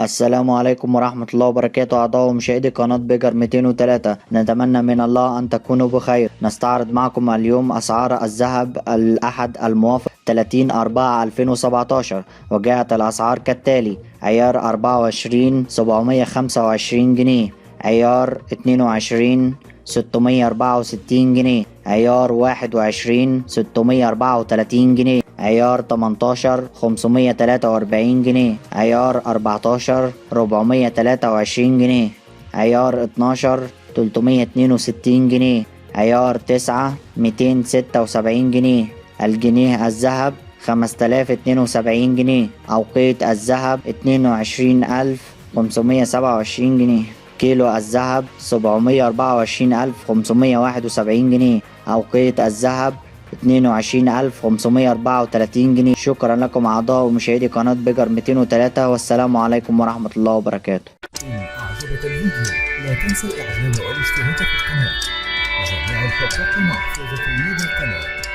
السلام عليكم ورحمة الله وبركاته. أعضاء ومشاهدي قناة بيجر 203، نتمنى من الله أن تكونوا بخير. نستعرض معكم اليوم أسعار الذهب الأحد الموافق 30/4/2017، وجاءت الأسعار كالتالي: عيار 24 725 جنيه، عيار 22 664 جنيه، عيار 21 634 جنيه، عيار 18 543 جنيه، عيار 14 423 جنيه، عيار 12 362 جنيه، عيار 9 276 جنيه. الجنيه الذهب 5072 جنيه. أوقية الذهب 22527 جنيه. كيلو الذهب 724571 جنيه. أوقية الذهب 22534 جنيه. شكرا لكم أعضاء ومشاهدي قناة بيجر 203، والسلام عليكم ورحمة الله وبركاته. إن أعجبك الفيديو لا تنسى الإعجاب والاشتراك في القناة. جميع الحقوق محفوظة لدى القناة.